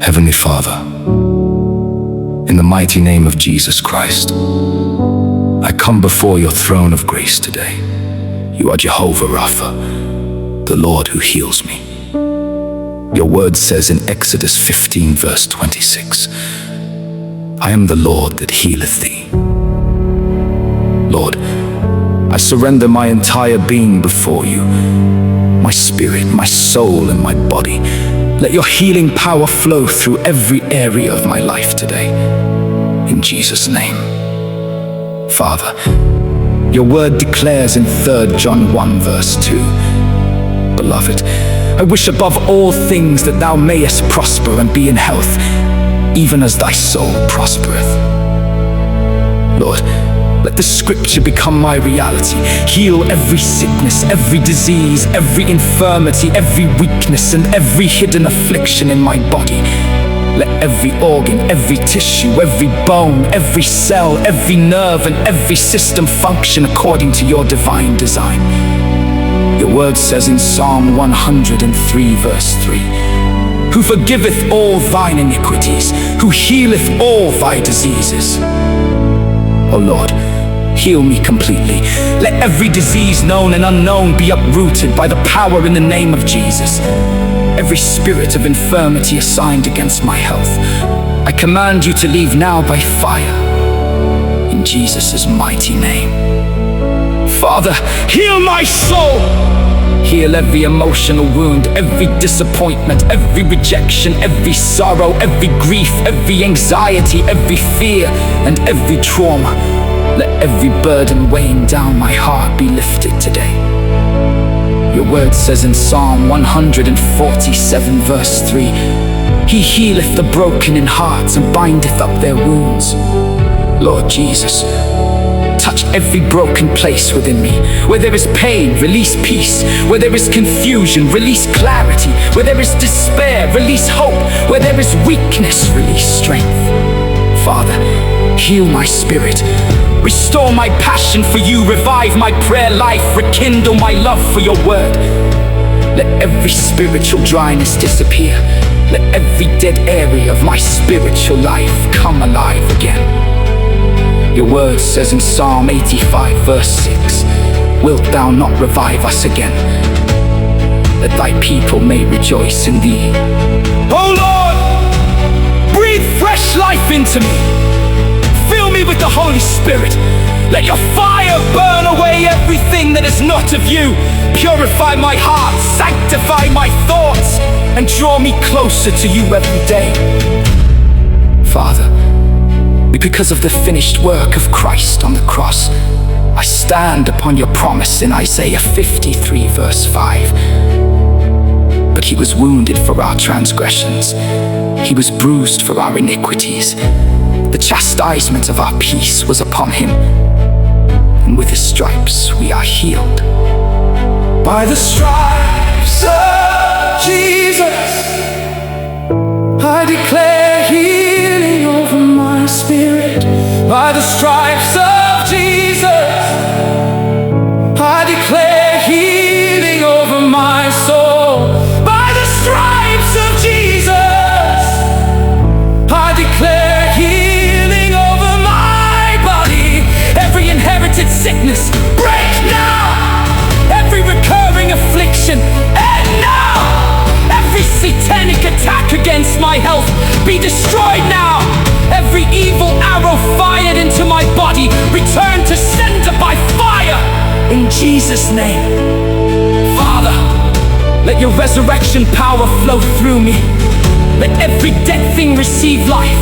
Heavenly Father, in the mighty name of Jesus Christ, I come before your throne of grace today. You are Jehovah Rapha, the Lord who heals me. Your word says in Exodus 15 verse 26, I am the Lord that healeth thee. Lord, I surrender my entire being before you, my spirit, my soul, and my body. Let your healing power flow through every area of my life today. In Jesus' name. Father, your word declares in 3 John 1 verse 2, Beloved, I wish above all things that thou mayest prosper and be in health, even as thy soul prospereth. Lord, let the scripture become my reality. Heal every sickness, every disease, every infirmity, every weakness, and every hidden affliction in my body. Let every organ, every tissue, every bone, every cell, every nerve, and every system function according to your divine design. Your word says in Psalm 103 verse 3, Who forgiveth all thine iniquities, who healeth all thy diseases. O Lord, heal me completely. Let every disease known and unknown be uprooted by the power in the name of Jesus. Every spirit of infirmity assigned against my health, I command you to leave now by fire, in Jesus' mighty name. Father, heal my soul. Heal every emotional wound, every disappointment, every rejection, every sorrow, every grief, every anxiety, every fear, and every trauma. Let every burden weighing down my heart be lifted today. Your word says in Psalm 147 verse 3, He healeth the broken in heart and bindeth up their wounds. Lord Jesus, touch every broken place within me. Where there is pain, release peace. Where there is confusion, release clarity. Where there is despair, release hope. Where there is weakness, release strength. Father, heal my spirit. Restore my passion for you. Revive my prayer life. Rekindle my love for your word. Let every spiritual dryness disappear. Let every dead area of my spiritual life come alive again. Your word says in Psalm 85 verse 6, Wilt thou not revive us again, that thy people may rejoice in thee? Oh Lord, breathe fresh life into me. Fill me with the Holy Spirit. Let your fire burn away everything that is not of you. Purify my heart, sanctify my thoughts, and draw me closer to you every day. Father, because of the finished work of Christ on the cross, I stand upon your promise in Isaiah 53 verse 5. But he was wounded for our transgressions, he was bruised for our iniquities. The chastisement of our peace was upon him, and with his stripes we are healed. By the stripes of Jesus, I declare healing over my spirit. By the stripes of Jesus, I declare healing over my soul. By the stripes of Jesus, I declare healing over my body. Every inherited sickness, break now. Every recurring affliction, end now. Every satanic attack against my health, be destroyed now. Every evil arrow fired into my body, return to sender by fire, in Jesus' name. Father, let your resurrection power flow through me. Let every dead thing receive life.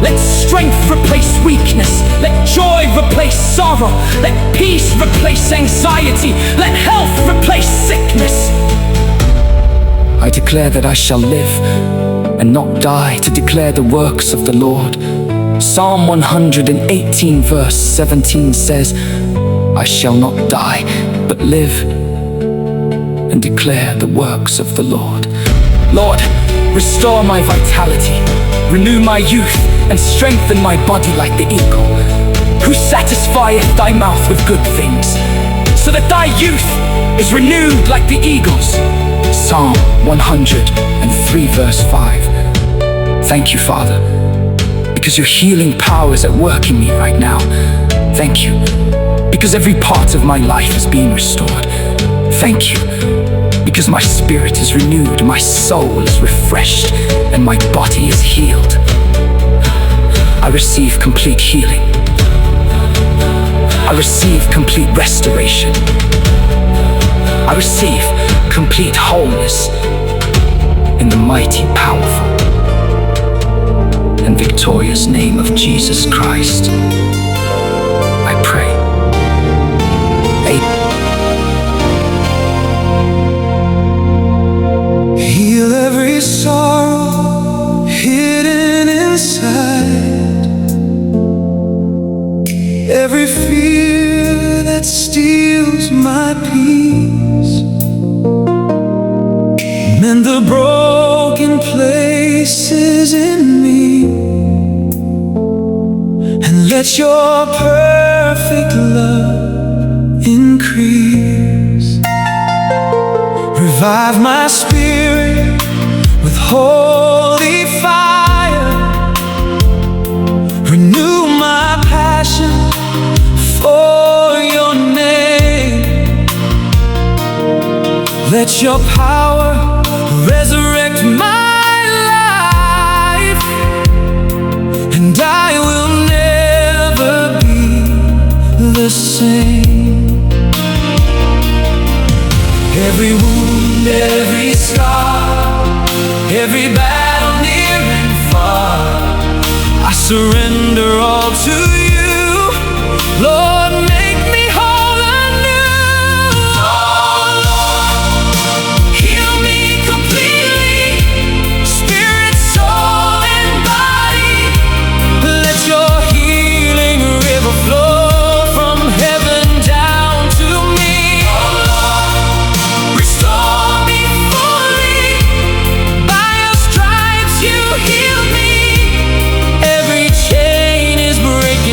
Let strength replace weakness. Let joy replace sorrow. Let peace replace anxiety. Let health replace sickness. I declare that I shall live and not die, to declare the works of the Lord. Psalm 118 verse 17 says, I shall not die, but live and declare the works of the Lord. Lord, restore my vitality, renew my youth, and strengthen my body like the eagle, who satisfieth thy mouth with good things, so that thy youth is renewed like the eagles. Psalm 103 verse 5. Thank you, Father, because your healing power is at work in me right now. Thank you, because every part of my life is being restored. Thank you, because my spirit is renewed, my soul is refreshed, and my body is healed. I receive complete healing. I receive complete restoration. I receive complete wholeness in the mighty, powerful, and victorious name of Jesus Christ. I pray. Amen. Heal every sorrow hidden inside, every fear that steals my peace. Mend the broken places in me, and let your perfect love increase. Revive my spirit with holy fire. Renew my passion for your name. Let your power resurrect my life, and I will never be the same. Every wound, every scar, every battle near and far, I surrender all to you. Lord, make me whole anew. Oh Lord, heal me completely, spirit, soul, and body. Let your healing river flow from heaven down to me. Oh Lord, restore me fully. By your stripes you healed me. Every chain is breaking.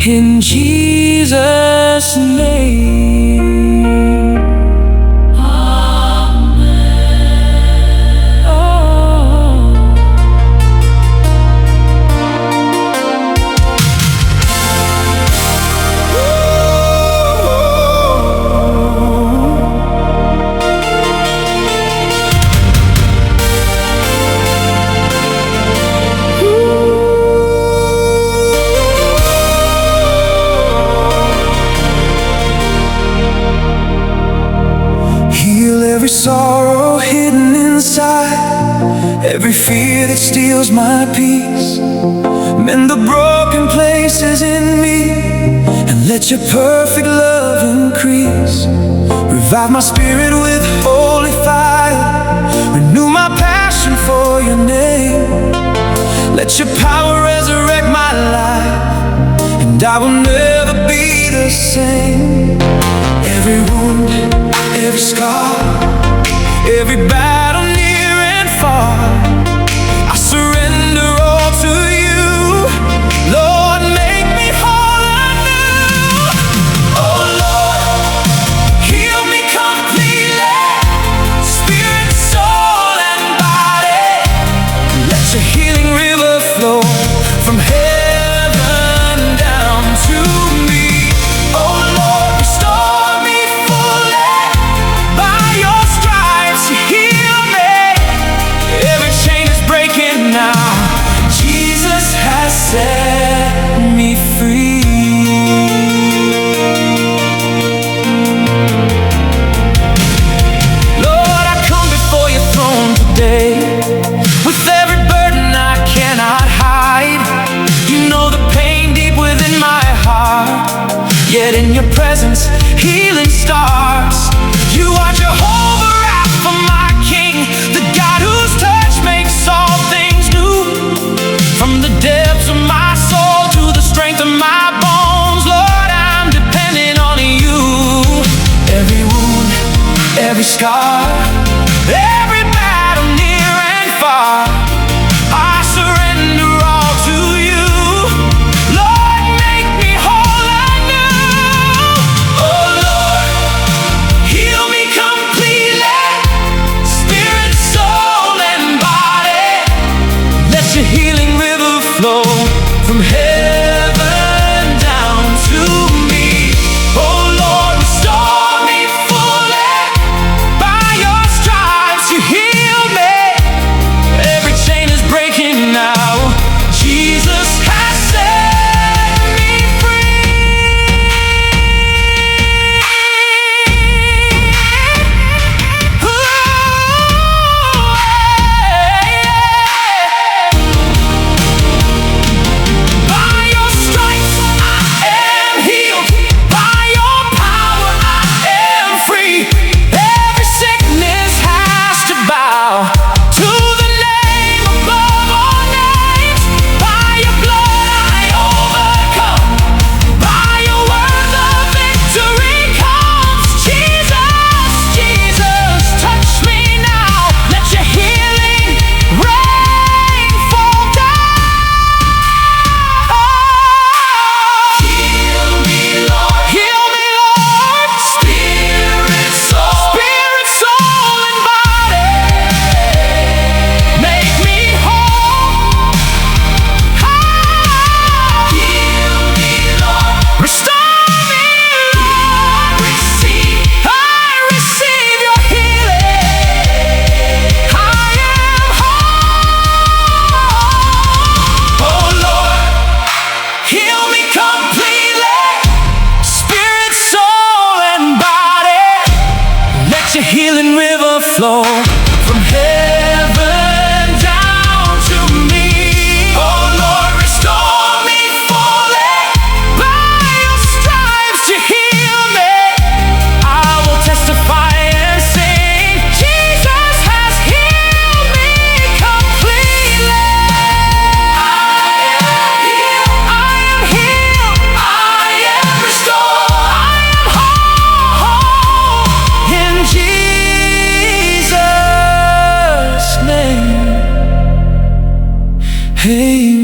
in Jesus' name. Amen. Oh. Heal every sorrow hidden inside, every fear that steals my peace. Mend the broken places in me, and let your perfect love increase. Revive my spirit with holy fire, renew my passion for your name. Let your power resurrect my life, and I will never be the same. Every wound, every scar, every battle near and far, I surrender all to you. Lord, make me whole anew. Oh Lord, heal me completely, spirit, soul, and body. Let your healing river flow from heaven down to me. Oh Lord, restore me fully. By your stripes you heal me. Every chain is breaking now. Jesus has set me free. Lord, I come before your throne today with every burden I cannot hide. You know the pain deep within my heart, yet in your presence healing starts. You are Jehovah Rapha, my King, the God whose touch makes all things new. From the depths of my soul to the strength of my bones, Lord, I'm depending on you. Every wound, every scar, every battle near and far, I surrender all to you. Lord, make me whole anew. Oh Lord, heal me completely, spirit, soul, and body. Let your healing river flow from heaven down to me. Oh Lord, restore me fully. By your stripes you heal me. Every chain is breaking now. Jesus has set me free. Ooh, by your stripes I am healed. By your power I am free. Every sickness has to bow to the name above all names. By your blood I overcome. By your word the victory comes. Jesus, Jesus, touch me now. Let your healing rain fall down. Heal me, Lord. Heal me, Lord. Spirit, soul, and body. Make me whole. Heal me, Lord. Restore me, Lord. I receive your healing. I am whole. Oh Lord, heal me completely, spirit, soul, and body. Let your healing river flow from heaven down to me. Oh Lord, restore me fully. By your stripes you heal me. I will testify and sing, Jesus has healed me completely. I am healed. I am restored. I am whole. In Jesus' name. Hey.